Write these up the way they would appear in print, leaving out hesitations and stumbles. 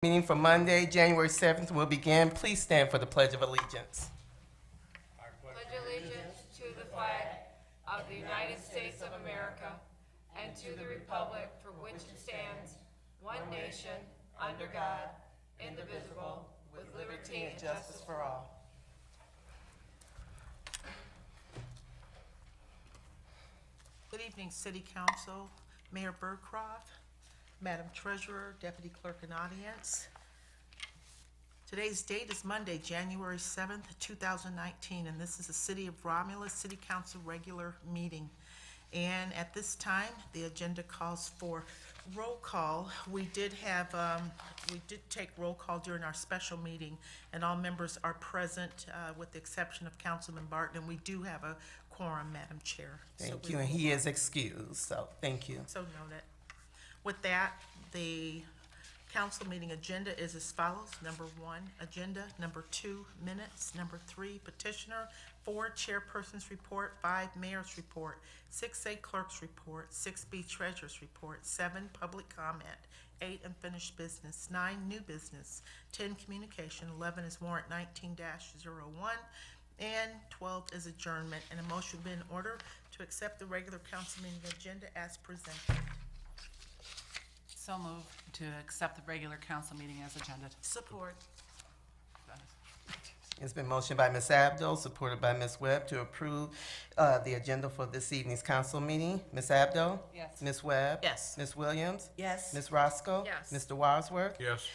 Meeting for Monday, January 7th will begin. Please stand for the Pledge of Allegiance. Pledge allegiance to the flag of the United States of America and to the republic for which it stands, one nation, under God, indivisible, with liberty and justice for all. Good evening, City Council, Mayor Burcroft, Madam Treasurer, Deputy Clerk and Audience. Today's date is Monday, January 7th, 2019, and this is the City of Romulus City Council regular meeting. And at this time, the agenda calls for roll call. We did take roll call during our special meeting, and all members are present with the exception of Councilman Barton, and we do have a quorum, Madam Chair. Thank you, and he is excused, so thank you. So noted. With that, the council meeting agenda is as follows. Number 1, agenda. Number 2, minutes. Number 3, petitioner. 4, chairperson's report. 5, mayor's report. 6A, clerk's report. 6B, treasurer's report. 7, public comment. 8, unfinished business. 9, new business. 10, communication. 11 is warrant 19-01. And 12 is adjournment. And a motion will be in order to accept the regular council meeting agenda as presented. So move to accept the regular council meeting as agenda. Support. It's been motioned by Ms. Abdo, supported by Ms. Webb, to approve the agenda for this evening's council meeting. Ms. Abdo? Yes. Ms. Webb? Yes. Ms. Williams? Yes. Ms. Roscoe? Yes. Mr. Wadsworth? Yes.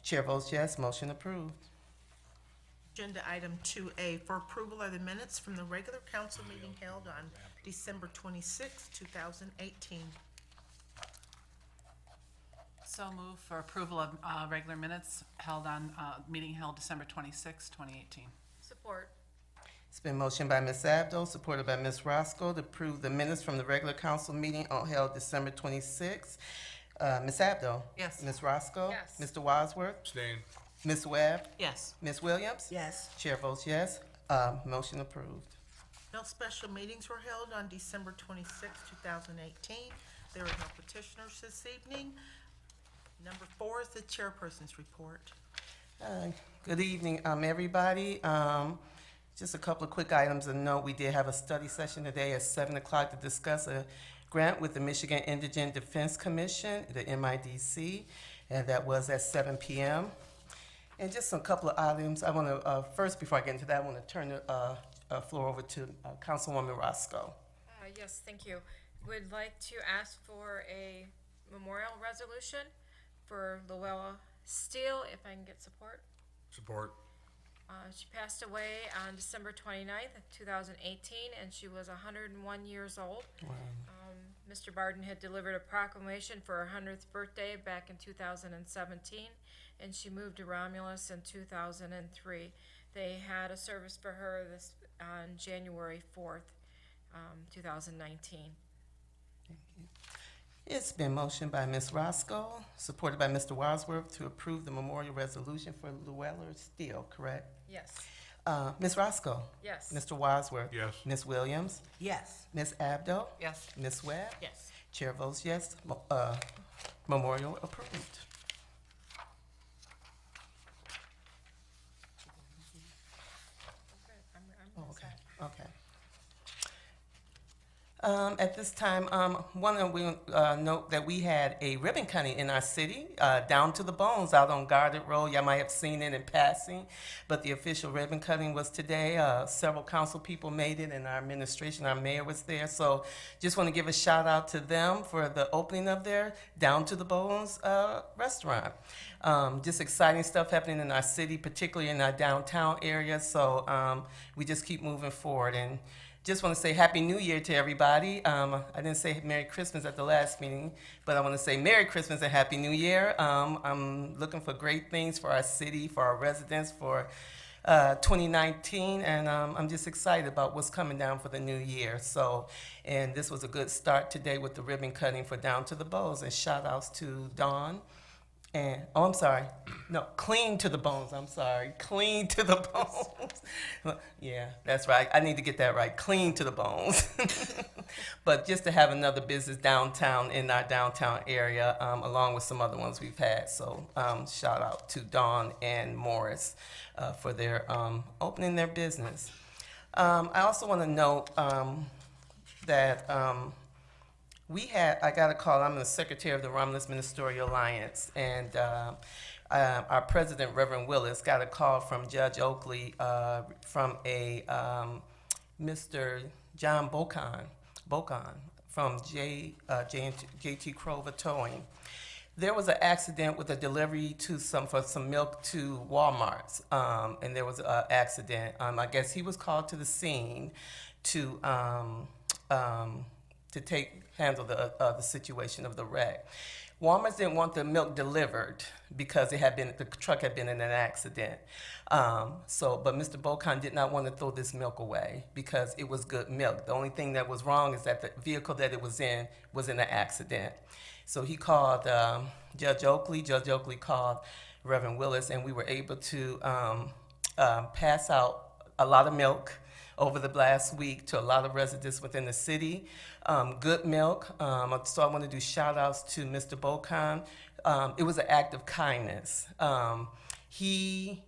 Chair votes yes, motion approved. Agenda item 2A for approval are the minutes from the regular council meeting held on December 26, 2018. So move for approval of regular minutes held on, meeting held December 26, 2018. Support. It's been motioned by Ms. Abdo, supported by Ms. Roscoe, to approve the minutes from the regular council meeting held December 26. Ms. Abdo? Yes. Ms. Roscoe? Yes. Mr. Wadsworth? Abstain. Ms. Webb? Yes. Ms. Williams? Yes. Chair votes yes, motion approved. No special meetings were held on December 26, 2018. There are no petitioners this evening. Number 4 is the chairperson's report. Good evening, everybody. Just a couple of quick items to note. We did have a study session today at 7 o'clock to discuss a grant with the Michigan Indigent Defense Commission, the MIDC, and that was at 7 p.m. And just a couple of items. I want to, first, before I get into that, I want to turn the floor over to Councilwoman Roscoe. Yes, thank you. Would like to ask for a memorial resolution for Luella Steele, if I can get support. Support. She passed away on December 29th, 2018, and she was 101 years old. Mr. Barden had delivered a proclamation for her 100th birthday back in 2017, and she moved to Romulus in 2003. They had a service for her on January 4th, 2019. It's been motioned by Ms. Roscoe, supported by Mr. Wadsworth, to approve the memorial resolution for Luella Steele, correct? Yes. Ms. Roscoe? Yes. Mr. Wadsworth? Yes. Ms. Williams? Yes. Ms. Abdo? Yes. Ms. Webb? Yes. Chair votes yes, memorial approved. I'm Okay, set. okay. At this time, want to note that we had a ribbon cutting in our city, down to the bones, out on Guarded Road. Y'all might have seen it in passing, but the official ribbon cutting was today. Several council people made it, and our administration, our mayor was there. So just want to give a shout out to them for the opening of their Down to the Bones restaurant. Just exciting stuff happening in our city, particularly in our downtown area. So we just keep moving forward. And just want to say Happy New Year to everybody. I didn't say Merry Christmas at the last meeting, but I want to say Merry Christmas and Happy New Year. I'm looking for great things for our city, for our residents, for 2019, and I'm just excited about what's coming down for the new year. So, and this was a good start today with the ribbon cutting for Down to the Bones, and shout outs to Dawn. And, oh, I'm sorry. No, Clean to the Bones. I'm sorry. Clean to the Bones. Yeah, that's right. I need to get that right. Clean to the Bones. But just to have another business downtown in our downtown area, along with some other ones we've had. So shout out to Dawn and Morris for their opening their business. I also want to note that I got a call. I'm the secretary of the Romulus Ministerial Alliance, and our president, Reverend Willis, got a call from Judge Oakley from a Mr. John Bocon from JT Crover Towing. There was an accident with a delivery for some milk to Walmart's, and there was an accident. I guess he was called to the scene to handle the situation of the wreck. Walmart didn't want the milk delivered because the truck had been in an accident. But Mr. Bocon did not want to throw this milk away because it was good milk. The only thing that was wrong is that the vehicle that it was in an accident. So he called Judge Oakley. Judge Oakley called Reverend Willis, and we were able to pass out a lot of milk over the last week to a lot of residents within the city. Good milk. So I want to do shout outs to Mr. Bocon. It was an act of kindness. He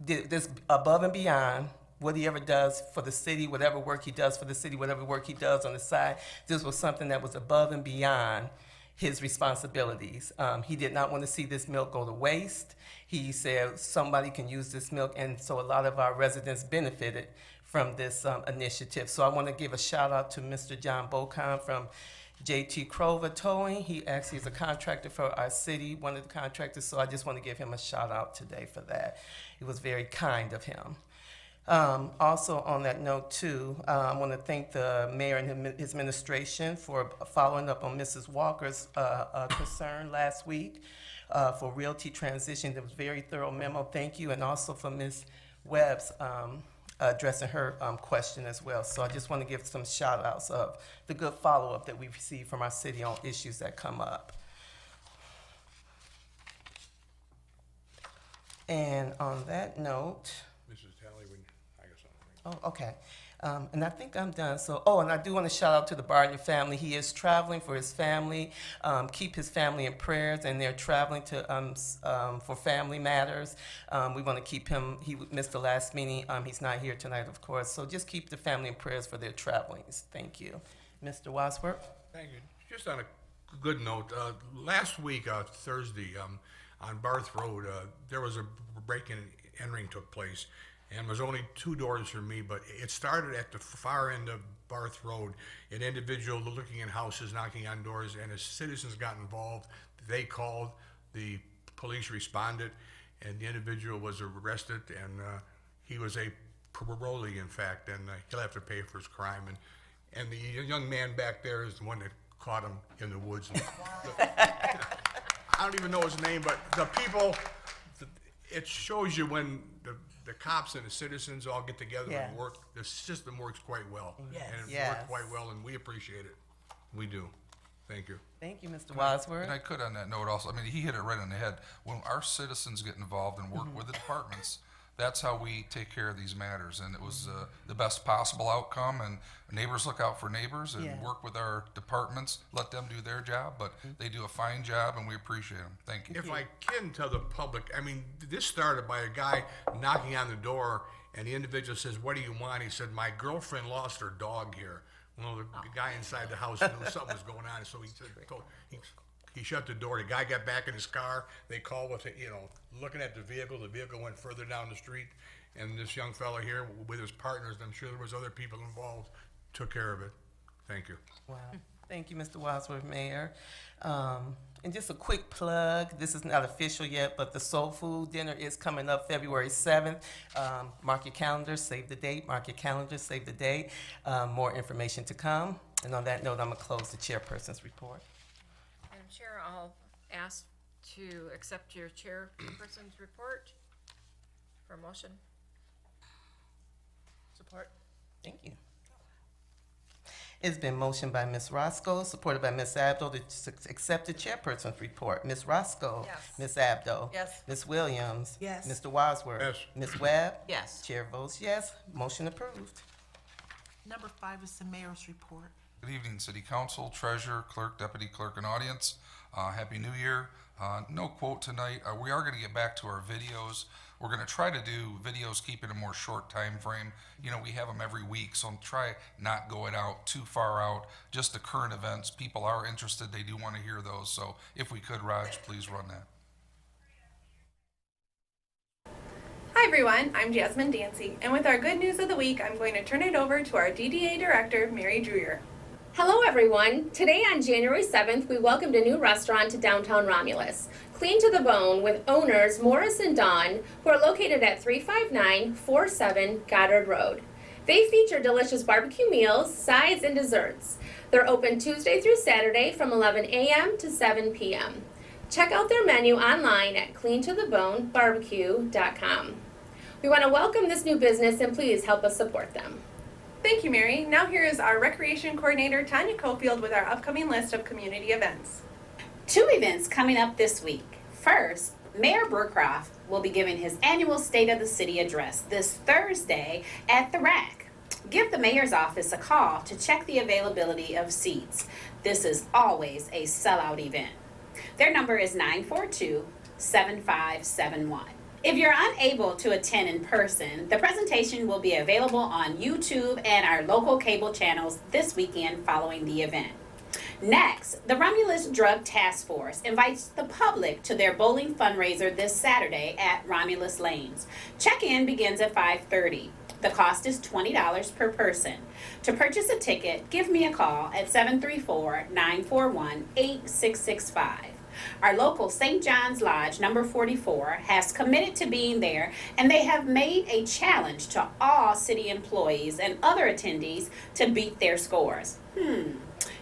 did this above and beyond what he ever does for the city, whatever work he does for the city, whatever work he does on the side. This was something that was above and beyond his responsibilities. He did not want to see this milk go to waste. He said somebody can use this milk, and so a lot of our residents benefited from this initiative. So I want to give a shout out to Mr. John Bocon from JT Crover Towing. He actually is a contractor for our city, one of the contractors, so I just want to give him a shout out today for that. It was very kind of him. Also on that note too, I want to thank the mayor and his administration for following up on Mrs. Walker's concern last week for realty transition. It was a very thorough memo, thank you, and also for Ms. Webb's addressing her question as well. So I just want to give some shout outs of the good follow-up that we've received from our city on issues that come up. And on that note, Mrs. Talley, I guess oh, okay. And I think I'm done. So, and I do want to shout out to the Barton family. He is traveling for his family. Keep his family in prayers, and they're traveling to for family matters. We want to keep him. He missed the last meeting. He's not here tonight, of course. So just keep the family in prayers for their travelings. Thank you, Mr. Wadsworth. Thank you. Just on a good note, last week, Thursday, on Barth Road, there was a break-in and entering took place. And was only 2 doors from me, but it started at the far end of Barth Road. An individual looking in houses, knocking on doors, and as citizens got involved, they called, the police responded, and the individual was arrested, and he was a parolee, in fact, and he'll have to pay for his crime. And the young man back there is the one that caught him in the woods. I don't even know his name, but the people, it shows you when the cops and the citizens all get together Yeah. and work. The system works quite well. Yes. And it Yes. worked quite well, and we appreciate it. We do. Thank you. Thank you, Mr. Wadsworth. And I could on that note also, I mean, he hit it right on the head. When our citizens get involved and work with the departments, that's how we take care of these matters. And it was the best possible outcome, and neighbors look out for neighbors and Yeah. work with our departments, let them do their job, but they do a fine job and we appreciate them. Thank you. If I can tell the public, I mean, this started by a guy knocking on the door, and the individual says, "What do you want?" He said, "My girlfriend lost her dog here." Well, the guy inside the house knew something was going on, so he said, he shut the door. The guy got back in his car. They called with, looking at the vehicle. The vehicle went further down the street, and this young fella here with his partners, and I'm sure there was other people involved, took care of it. Thank you. Wow. Thank you, Mr. Wadsworth, Mayor. And just a quick plug, this is not official yet, but the Soul Food Dinner is coming up February 7th. Mark your calendars, save the date, mark your calendars, save the date. More information to come. And on that note, I'm gonna close the chairperson's report. Madam Chair, I'll ask to accept your chairperson's report for a motion. Support. Thank you. It's been motioned by Ms. Roscoe, supported by Ms. Abdo to accept the chairperson's report. Ms. Roscoe? Yes. Ms. Abdo? Yes. Ms. Williams? Yes. Mr. Wadsworth? Yes. Ms. Webb? Yes. Chair votes yes. Motion approved. Number 5 is the mayor's report. Good evening, City Council, Treasurer, Clerk, Deputy Clerk, and audience. Happy New Year. No quote tonight. We are going to get back to our videos. We're going to try to do videos keeping a more short time frame. You know, we have them every week, so try not go it out too far out. Just the current events. People are interested. They do want to hear those. So if we could, Raj, please run that. Hi everyone, I'm Jasmine Dancy, and with our good news of the week, I'm going to turn it over to our DDA Director, Mary Dreyer. Hello everyone. Today on January 7th, we welcomed a new restaurant to downtown Romulus. Clean to the Bone with owners Morris and Dawn, who are located at 35947 Goddard Road. They feature delicious barbecue meals, sides, and desserts. They're open Tuesday through Saturday from 11 a.m. to 7 p.m. Check out their menu online at cleantothebonebarbecue.com. We want to welcome this new business and please help us support them. Thank you, Mary. Now here is our Recreation Coordinator, Tanya Cofield, with our upcoming list of community events. 2 events coming up this week. First, Mayor Burcroft will be giving his annual State of the City address this Thursday at the RAC. Give the mayor's office a call to check the availability of seats. This is always a sellout event. Their number is 942-7571. If you're unable to attend in person, the presentation will be available on YouTube and our local cable channels this weekend following the event. Next, the Romulus Drug Task Force invites the public to their bowling fundraiser this Saturday at Romulus Lanes. Check-in begins at 5:30. The cost is $20 per person. To purchase a ticket, give me a call at 734-941-8665. Our local St. John's Lodge number 44 has committed to being there, and they have made a challenge to all city employees and other attendees to beat their scores.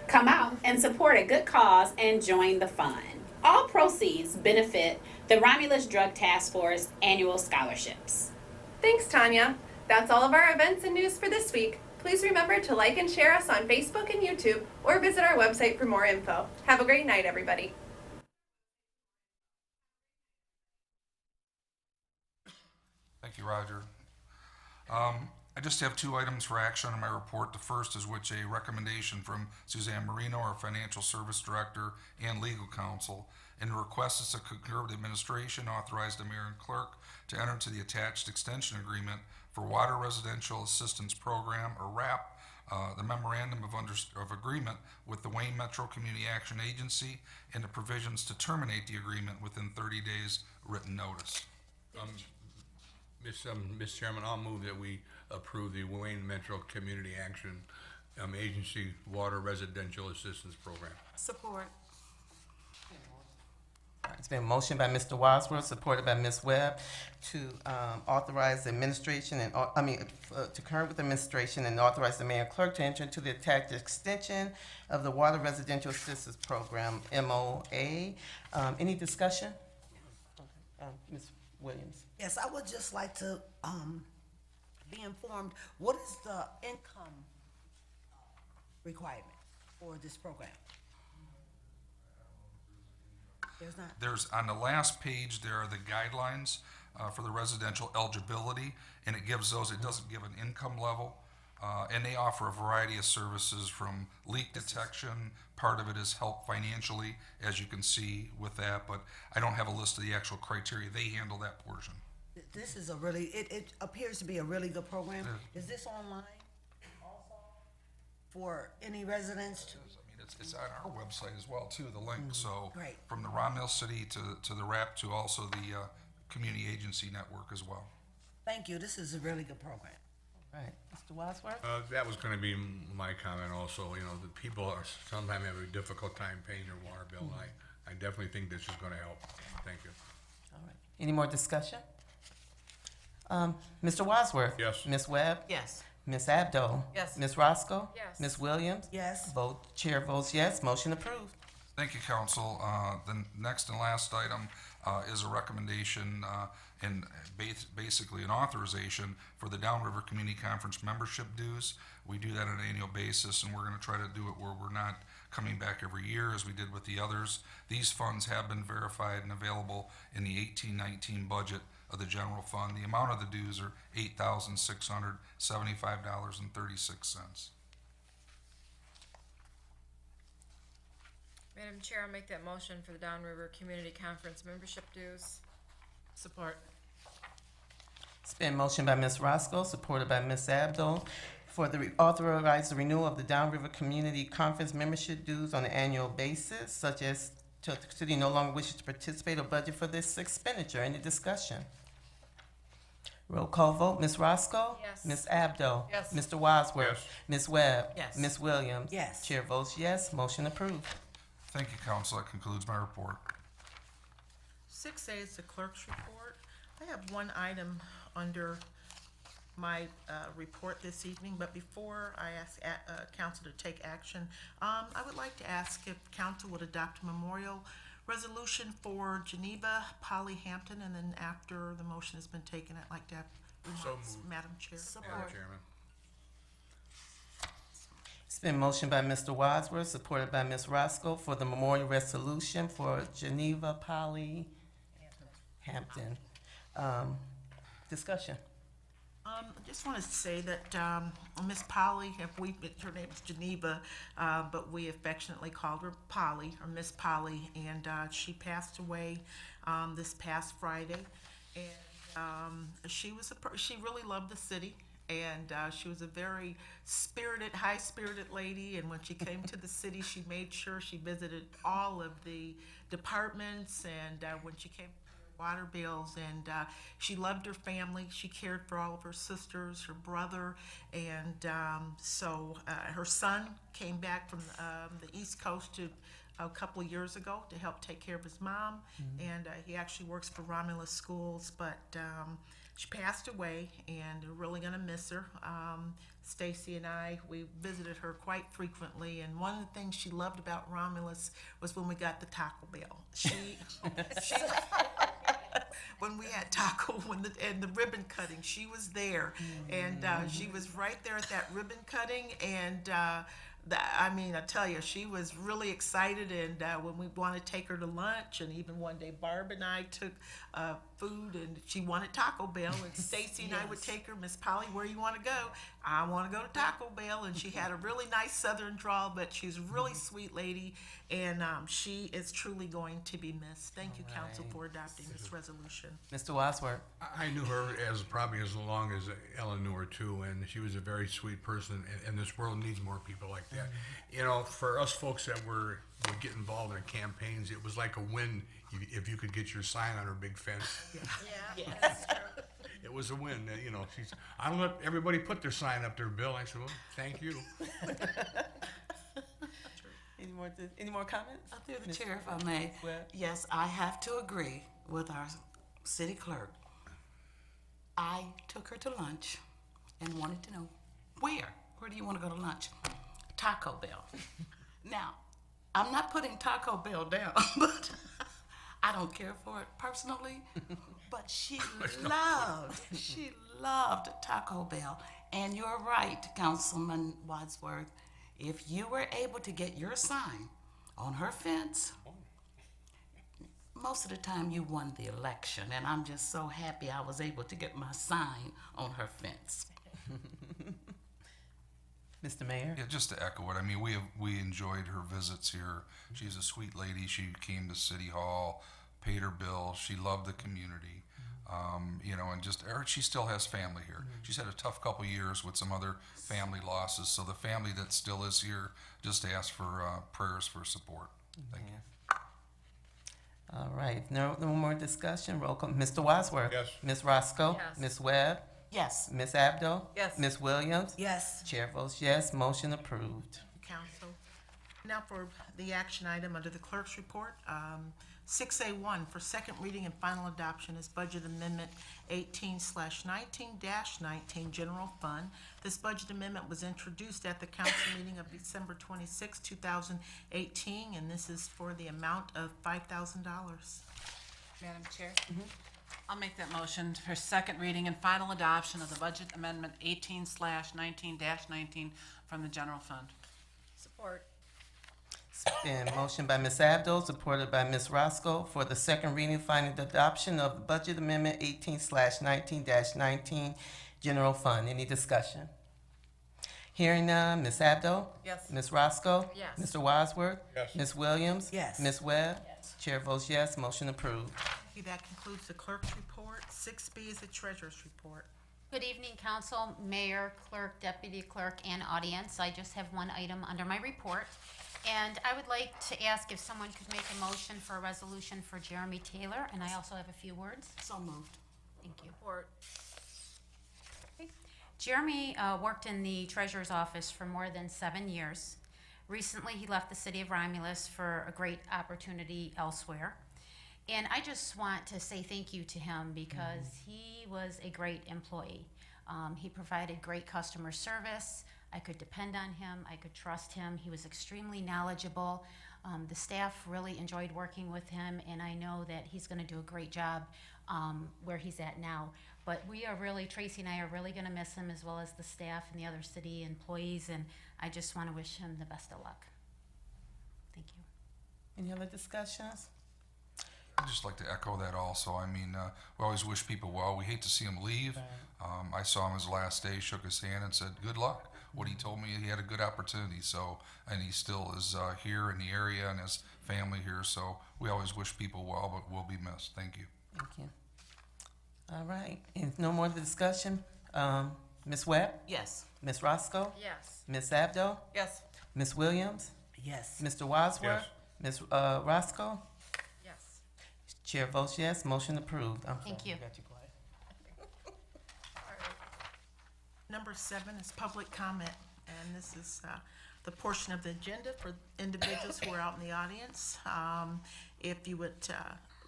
Come out and support a good cause and join the fun. All proceeds benefit the Romulus Drug Task Force annual scholarships. Thanks, Tanya. That's all of our events and news for this week. Please remember to like and share us on Facebook and YouTube, or visit our website for more info. Have a great night, everybody. Thank you, Roger. I just have 2 items for action on my report. The first is which a recommendation from Suzanne Marino, our Financial Service Director and Legal Counsel, and the request is to concur with the administration, authorize the mayor and clerk to enter into the attached extension agreement for Water Residential Assistance Program, or RAP, the memorandum of agreement with the Wayne Metro Community Action Agency, and the provisions to terminate the agreement within 30 days written notice. Mr. Chairman, I'll move that we approve the Wayne Metro Community Action Agency Water Residential Assistance Program. Support. It's been motioned by Mr. Wadsworth, supported by Ms. Webb, to authorize the administration and, to concur with the administration and authorize the mayor and clerk to enter into the attached extension of the Water Residential Assistance Program, MOA. Any discussion? Ms. Williams? Yes, I would just like to be informed, what is the income requirement for this program? There's not. There's, on the last page, there are the guidelines for the residential eligibility, and it gives those, it doesn't give an income level. And they offer a variety of services from leak detection. Part of it is help financially, as you can see with that, but I don't have a list of the actual criteria. They handle that portion. This is a really, it appears to be a really good program. Is this online also for any residents to? I mean, it's on our website as well, too, the link. So Great. from the Romulus City to the RAP to also the community agency network as well. Thank you, this is a really good program. Right. Mr. Wadsworth? That was gonna be my comment also. You know, the people are sometimes have a difficult time paying their water bill. I definitely think this is gonna help. Thank you. All right. Any more discussion? Mr. Wadsworth? Yes. Ms. Webb? Yes. Ms. Abdo? Yes. Ms. Roscoe? Yes. Ms. Williams? Yes. Vote, chair votes yes, motion approved. Thank you, council. The next and last item is a recommendation and basically an authorization for the Downriver Community Conference membership dues. We do that on an annual basis, and we're going to try to do it where we're not coming back every year as we did with the others. These funds have been verified and available in the 18-19 budget of the general fund. The amount of the dues are $8,675.36. Madam Chair, I'll make that motion for the Downriver Community Conference membership dues. Support. It's been motioned by Ms. Roscoe, supported by Ms. Abdo, for the authorize the renewal of the Downriver Community Conference membership dues on an annual basis, such as the city no longer wishes to participate or budget for this expenditure. Any discussion? Roll call vote. Ms. Roscoe? Yes. Ms. Abdo? Yes. Mr. Wadsworth? Yes. Ms. Webb? Yes. Ms. Williams? Yes. Chair votes yes. Motion approved. Thank you, council. That concludes my report. 6A is the clerk's report. I have one item under my report this evening, but before I ask council to take action, I would like to ask if council would adopt a memorial resolution for Geneva Polly Hampton, and then after the motion has been taken, I'd like to have remarks, moved. Madam Chair. Madam Chairman. It's been motioned by Mr. Wadsworth, supported by Ms. Roscoe, for the memorial resolution for Geneva Polly Hampton. Discussion. I just want to say that Miss Polly, her name is Geneva, but we affectionately called her Polly, or Miss Polly, and she passed away this past Friday. And she really loved the city, and she was a very spirited, high-spirited lady. And when she came to the city, she made sure she visited all of the departments, and when she came water bills, and she loved her family. She cared for all of her sisters, her brother, and so her son came back from the East Coast a couple of years ago to help take care of his mom, and he actually works for Romulus schools, but she passed away, and we're really gonna miss her. Stacy and I, we visited her quite frequently, and one of the things she loved about Romulus was when we got the Taco Bell. She when we had taco and the ribbon cutting, she was there, and she was right there at that ribbon cutting, and I mean, I tell you, she was really excited, and when we wanted to take her to lunch, and even one day Barb and I took food, and she wanted Taco Bell, and Stacy and I would take her, Miss Polly, where you want to go? I want to go to Taco Bell, and she had a really nice southern drawl, but she's a really sweet lady, and she is truly going to be missed. Thank you, council, for adopting this resolution. Mr. Wadsworth? I knew her probably as long as Ellen knew her too, and she was a very sweet person, and this world needs more people like that. You know, for us folks that would get involved in campaigns, it was like a win if you could get your sign on her big fence. Yeah, that's true. It was a win. You know, I don't let everybody put their sign up there, Bill. I said, well, thank you. Any more comments? Through the Ms. chair, if I may. Webb? Yes, I have to agree with our city clerk. I took her to lunch and wanted to know, where do you want to go to lunch? Taco Bell. Now, I'm not putting Taco Bell down, but I don't care for it personally, but she loved Taco Bell. And you're right, Councilman Wadsworth. If you were able to get your sign on her fence, most of the time you won the election. And I'm just so happy I was able to get my sign on her fence. Mr. Mayor? Yeah, just to echo it, I mean, we enjoyed her visits here. She's a sweet lady. She came to City Hall, paid her bill. She loved the community. You know, and she still has family here. She's had a tough couple years with some other family losses. So the family that still is here, just ask for prayers for support. Thank you. All right, no more discussion. Roll call. Mr. Wadsworth? Yes. Ms. Roscoe? Yes. Ms. Webb? Yes. Ms. Abdo? Yes. Ms. Williams? Yes. Chair votes yes. Motion approved. Council. Now for the action item under the clerk's report, 6A1 for second reading and final adoption is Budget Amendment 18/19-19 General Fund. This budget amendment was introduced at the council meeting of December 26, 2018, and this is for the amount of $5,000. Madam Chair? I'll make that motion for second reading and final adoption of the budget amendment 18/19-19 from the general fund. Support. It's been motioned by Ms. Abdo, supported by Ms. Roscoe, for the second reading, final adoption of the Budget Amendment 18/19-19 General Fund. Any discussion? Hearing none, Ms. Abdo? Yes. Ms. Roscoe? Yes. Mr. Wadsworth? Yes. Ms. Williams? Yes. Ms. Webb? Chair votes yes, motion approved. Thank you. That concludes the clerk's report. 6B is the treasurer's report. Good evening, council, mayor, clerk, deputy clerk, and audience. I just have one item under my report. And I would like to ask if someone could make a motion for a resolution for Jeremy Taylor, and I also have a few words. So moved. Thank you. Support. Jeremy worked in the treasurer's office for more than 7 years. Recently, he left the city of Romulus for a great opportunity elsewhere. And I just want to say thank you to him because he was a great employee. He provided great customer service. I could depend on him. I could trust him. He was extremely knowledgeable. The staff really enjoyed working with him, and I know that he's going to do a great job where he's at now. But we are really, Tracy and I are really going to miss him, as well as the staff and the other city employees, and I just want to wish him the best of luck. Thank you. Any other discussions? I'd just like to echo that also. I mean, we always wish people well. We hate to see him leave. I saw him his last day, shook his hand, and said, good luck. What he told me, he had a good opportunity. So, and he still is here in the area and his family here. So we always wish people well, but we'll be missed. Thank you. Thank you. All right, and no more discussion. Ms. Webb? Yes. Ms. Roscoe? Yes. Ms. Abdo? Yes. Ms. Williams? Yes. Mr. Wadsworth? Ms. Roscoe? Yes. Chair votes yes, motion approved. Thank you. Got you quiet. Number 7 is public comment, and this is the portion of the agenda for individuals who are out in the audience. If you would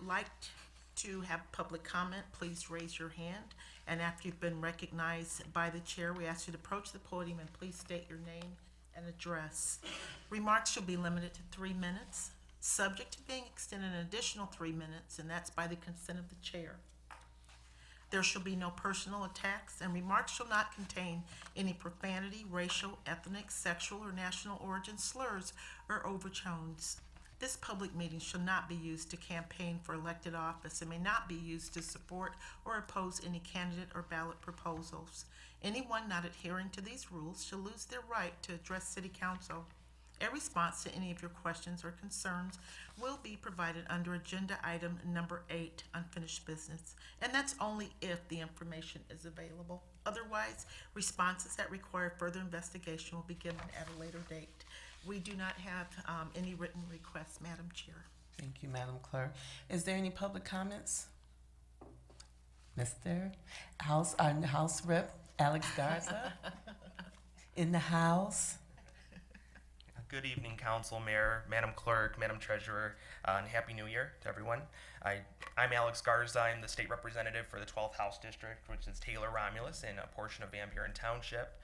like to have public comment, please raise your hand. And after you've been recognized by the chair, we ask you to approach the podium and please state your name and address. Remarks should be limited to 3 minutes, subject to being extended an additional 3 minutes, and that's by the consent of the chair. There shall be no personal attacks, and remarks shall not contain any profanity, racial, ethnic, sexual, or national origin slurs or overtones. This public meeting shall not be used to campaign for elected office and may not be used to support or oppose any candidate or ballot proposals. Anyone not adhering to these rules shall lose their right to address City Council. A response to any of your questions or concerns will be provided under agenda item number 8, unfinished business, and that's only if the information is available. Otherwise, responses that require further investigation will be given at a later date. We do not have any written requests, Madam Chair. Thank you, Madam Clerk. Is there any public comments? Mr. House Rep Alex Garza in the house. Good evening, Council, Mayor, Madam Clerk, Madam Treasurer, and Happy New Year to everyone. I'm Alex Garza. I'm the state representative for the 12th House District, which is Taylor Romulus in a portion of Van Buren Township.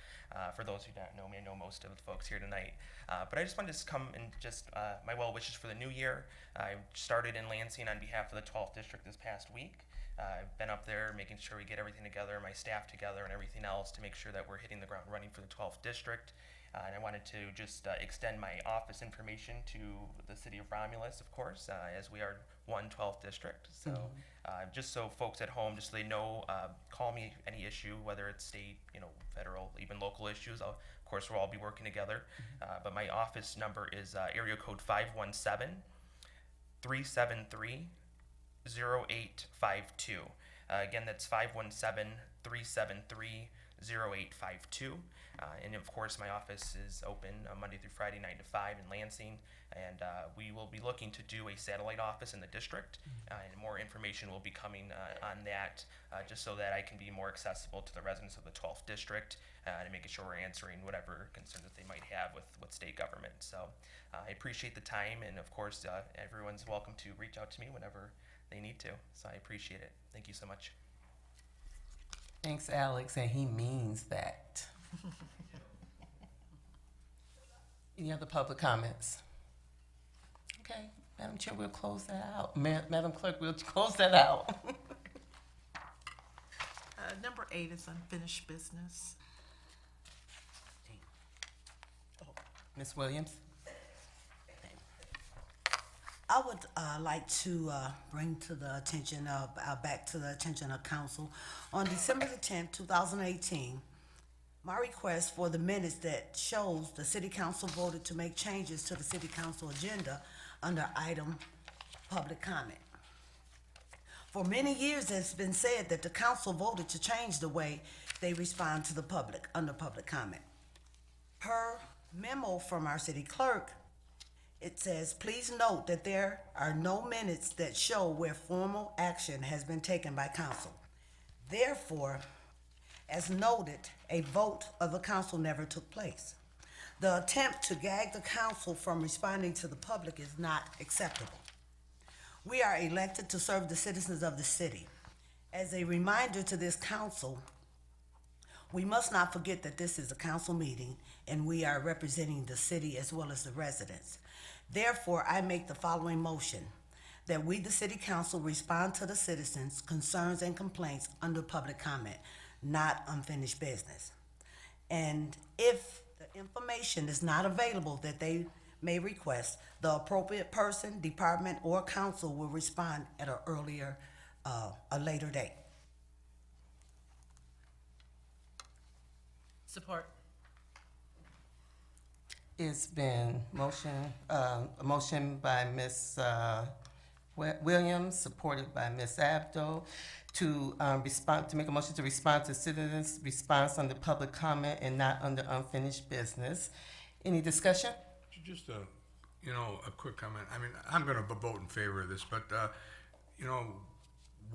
For those who don't know me, I know most of the folks here tonight. But I just wanted to come and just my well wishes for the new year. I started in Lansing on behalf of the 12th District this past week. I've been up there making sure we get everything together, my staff together, and everything else to make sure that we're hitting the ground running for the 12th District. And I wanted to just extend my office information to the city of Romulus, of course, as we are 12th District. So just so folks at home, just so they know, call me any issue, whether it's state, federal, even local issues. Of course, we'll all be working together. But my office number is area code 517-373-0852. Again, that's 517-373-0852. And of course, my office is open Monday through Friday, 9 to 5 in Lansing. And we will be looking to do a satellite office in the district. And more information will be coming on that, just so that I can be more accessible to the residents of the 12th District and making sure we're answering whatever concerns that they might have with state government. So I appreciate the time. And of course, everyone's welcome to reach out to me whenever they need to. So I appreciate it. Thank you so much. Thanks, Alex, and he means that. Any other public comments? Okay, Madam Chair, we'll close that out. Madam Clerk, we'll close that out. Number 8 is unfinished business. Ms. Williams? I would like to bring to the attention of, back to the attention of council. On December the 10th, 2018, My request for the minutes that shows the city council voted to make changes to the city council agenda under item public comment. For many years, it's been said that the council voted to change the way they respond to the public under public comment. Per memo from our city clerk, it says, please note that there are no minutes that show where formal action has been taken by council. Therefore, as noted, a vote of the council never took place. The attempt to gag the council from responding to the public is not acceptable. We are elected to serve the citizens of the city. As a reminder to this council, we must not forget that this is a council meeting and we are representing the city as well as the residents. Therefore, I make the following motion, that we, the city council, respond to the citizens' concerns and complaints under public comment, not unfinished business. And if the information is not available that they may request, the appropriate person, department, or council will respond at a later date. Support. It's been a motion by Ms. Williams, supported by Ms. Abdo, to make a motion to respond to citizens' response under public comment and not under unfinished business. Any discussion? Just a quick comment. I mean, I'm going to vote in favor of this, but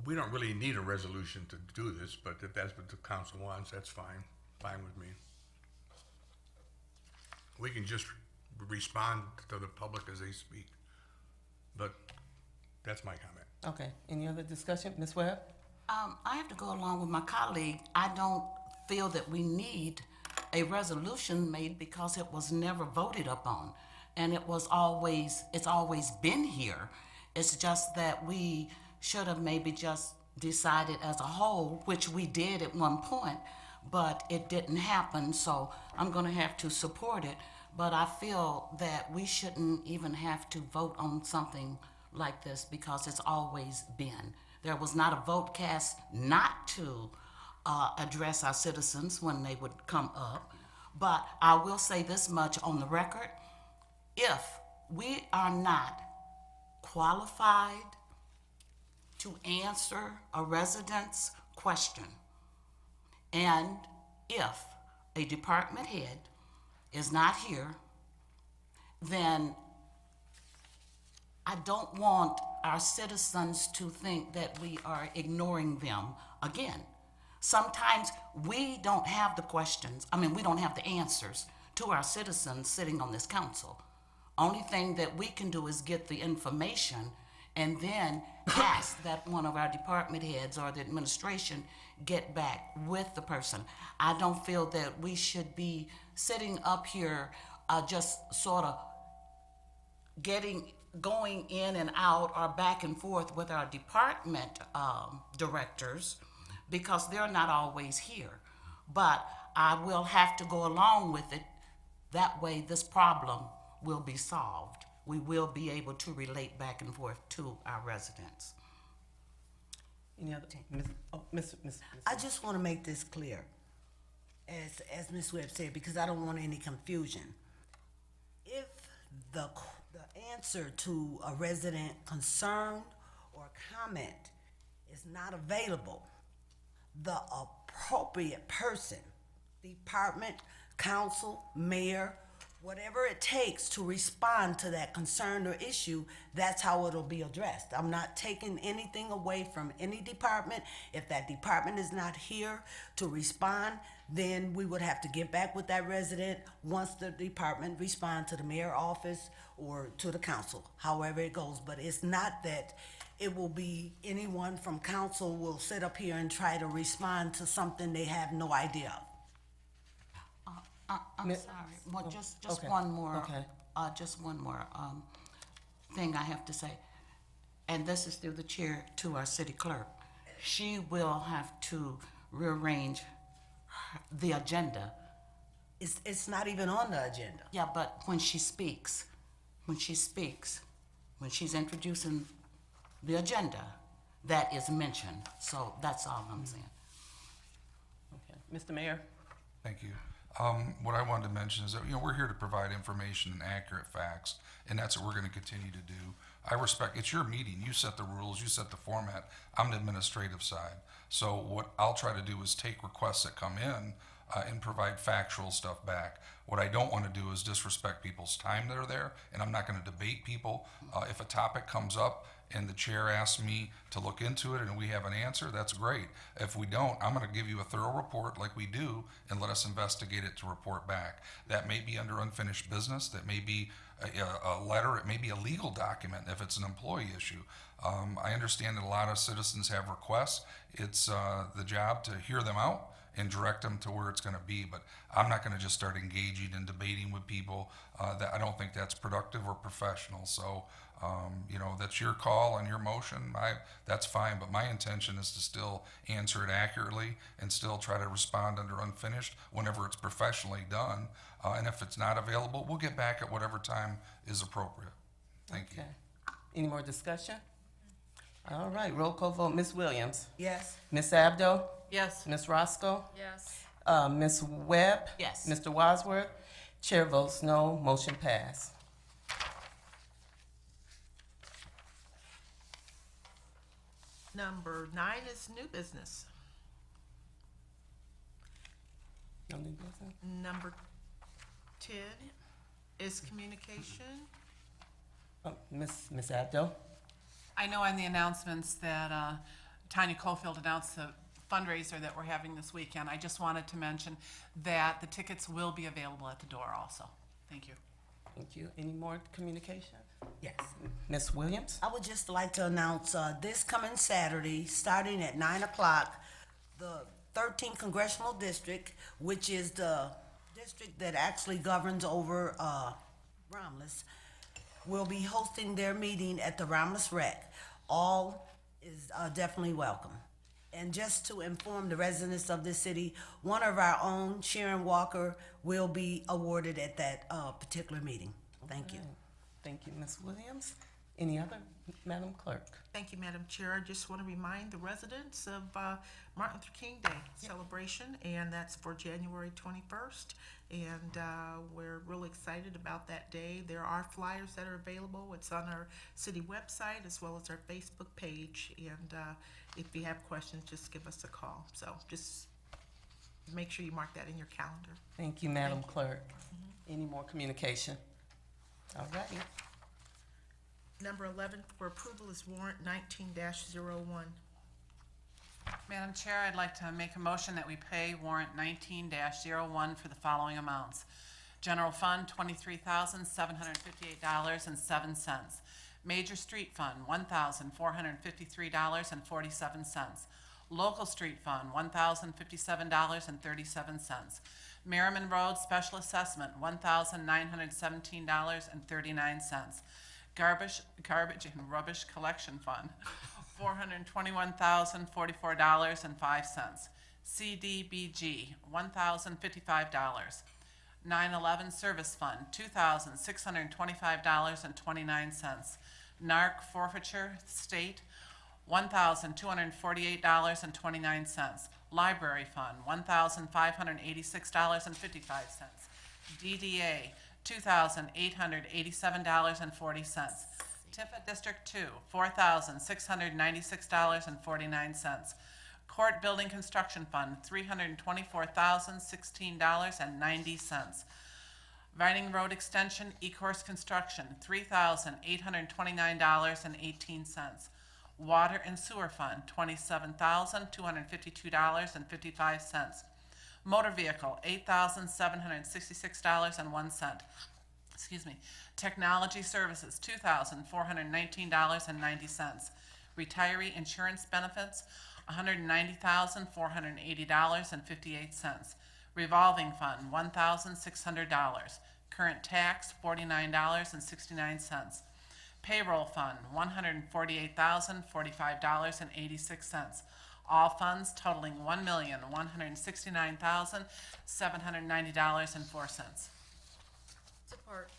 we don't really need a resolution to do this. But if that's what the council wants, that's fine with me. We can just respond to the public as they speak. But that's my comment. Okay. Any other discussion? Ms. Webb? I have to go along with my colleague. I don't feel that we need a resolution made because it was never voted upon. And it's always been here. It's just that we should have maybe just decided as a whole, which we did at one point, but it didn't happen, so I'm gonna have to support it. But I feel that we shouldn't even have to vote on something like this because it's always been. There was not a vote cast not to address our citizens when they would come up. But I will say this much on the record. If we are not qualified to answer a resident's question, and if a department head is not here, then I don't want our citizens to think that we are ignoring them again. Sometimes we don't have the questions, we don't have the answers to our citizens sitting on this council. Only thing that we can do is get the information and then ask that one of our department heads or the administration get back with the person. I don't feel that we should be sitting up here just sort of going in and out or back and forth with our department directors because they're not always here. But I will have to go along with it. That way this problem will be solved. We will be able to relate back and forth to our residents. Any other? Miss. I just want to make this clear, as Ms. Webb said, because I don't want any confusion. If the answer to a resident concern or comment is not available, the appropriate person, department, council, mayor, whatever it takes to respond to that concern or issue, that's how it'll be addressed. I'm not taking anything away from any department. If that department is not here to respond, then we would have to get back with that resident once the department responds to the mayor's office or to the council, however it goes. But it's not that it will be anyone from council will sit up here and try to respond to something they have no idea of. I'm sorry. Well, just okay. one more. Okay. Just one more thing I have to say, and this is through the chair to our city clerk. She will have to rearrange the agenda. It's not even on the agenda. Yeah, but when she's introducing the agenda, that is mentioned. So that's all I'm saying. Okay. Mr. Mayor? Thank you. What I wanted to mention is that, we're here to provide information and accurate facts, and that's what we're gonna continue to do. I respect, it's your meeting, you set the rules, you set the format, I'm the administrative side. So what I'll try to do is take requests that come in, and provide factual stuff back. What I don't wanna do is disrespect people's time that are there, and I'm not gonna debate people. If a topic comes up and the chair asks me to look into it and we have an answer, that's great. If we don't, I'm gonna give you a thorough report like we do and let us investigate it to report back. That may be under unfinished business, that may be a letter, it may be a legal document if it's an employee issue. I understand that a lot of citizens have requests. It's the job to hear them out and direct them to where it's gonna be, but I'm not gonna just start engaging and debating with people. That I don't think that's productive or professional, so that's your call and your motion. That's fine, but my intention is to still answer it accurately and still try to respond under unfinished whenever it's professionally done. And if it's not available, we'll get back at whatever time is appropriate. Thank you. Okay. Any more discussion? All right, roll call vote. Ms. Williams? Yes. Ms. Abdo? Yes. Ms. Roscoe? Yes. Ms. Webb? Yes. Mr. Wadsworth? Chair votes no, motion passed. Number 9 is new business. No new business? Number 10 is communication. Ms. Abdo? I know in the announcements that Tanya Cofield announced the fundraiser that we're having this weekend. I just wanted to mention that the tickets will be available at the door also. Thank you. Thank you. Any more communication? Yes. Ms. Williams? I would just like to announce this coming Saturday, starting at 9 o'clock, the 13th Congressional District, which is the district that actually governs over Romulus, will be hosting their meeting at the Romulus Rec. All is definitely welcome. And just to inform the residents of this city, one of our own, Sharon Walker, will be awarded at that particular meeting. Thank you. Thank you, Ms. Williams. Any other, Madam Clerk? Thank you, Madam Chair. I just want to remind the residents of Martin Luther King Day celebration, and that's for January 21st. And we're really excited about that day. There are flyers that are available. It's on our city website as well as our Facebook page. And if you have questions, just give us a call. So just make sure you mark that in your calendar. Thank you, Madam Clerk. Any more communication? All righty. Number 11 for approval is warrant 19-01. Madam Chair, I'd like to make a motion that we pay warrant 19-01 for the following amounts. General Fund, $23,758.07. Major Street Fund, $1,453.47. Local Street Fund, $1,057.37. Merriman Road Special Assessment, $1,917.39. Garbage and Rubbish Collection Fund, $421,044.05. CDBG, $1,055. 9/11 Service Fund, $2,625.29. NARC Forfeiture State, $1,248.29. Library Fund, $1,586.55. DDA, $2,887.40. Tifa District 2, $4,696.49. Court Building Construction Fund, $324,016.90. Vining Road Extension, E-Course Construction, $3,829.18. Water and Sewer Fund, $27,252.55. Motor Vehicle, $8,766.01. Technology Services, $2,419.90. Retiree Insurance Benefits, $190,480.58. Revolving Fund, $1,600. Current Tax, $49.69. Payroll Fund, $148,045.86. All funds totaling $1,169,790.04. Support.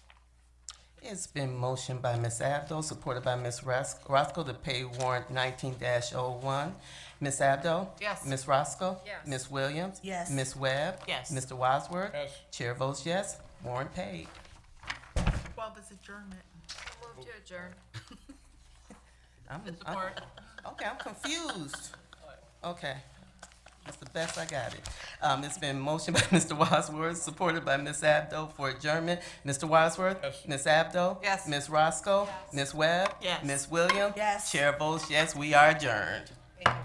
It's been motioned by Ms. Abdo, supported by Ms. Roscoe to pay warrant 19-01. Ms. Abdo? Yes. Ms. Roscoe? Yes. Ms. Williams? Yes. Ms. Webb? Yes. Mr. Wadsworth? Yes. Chair votes yes. Warrant paid. 12 is adjournment. Move to adjourn. Okay, I'm confused. Okay. That's the best I got it. It's been motioned by Mr. Wadsworth, supported by Ms. Abdo for adjournment. Mr. Wadsworth? Yes. Ms. Abdo? Yes. Ms. Roscoe? Ms. Webb? Yes. Ms. Williams? Yes. Chair votes yes, we are adjourned. Thank you.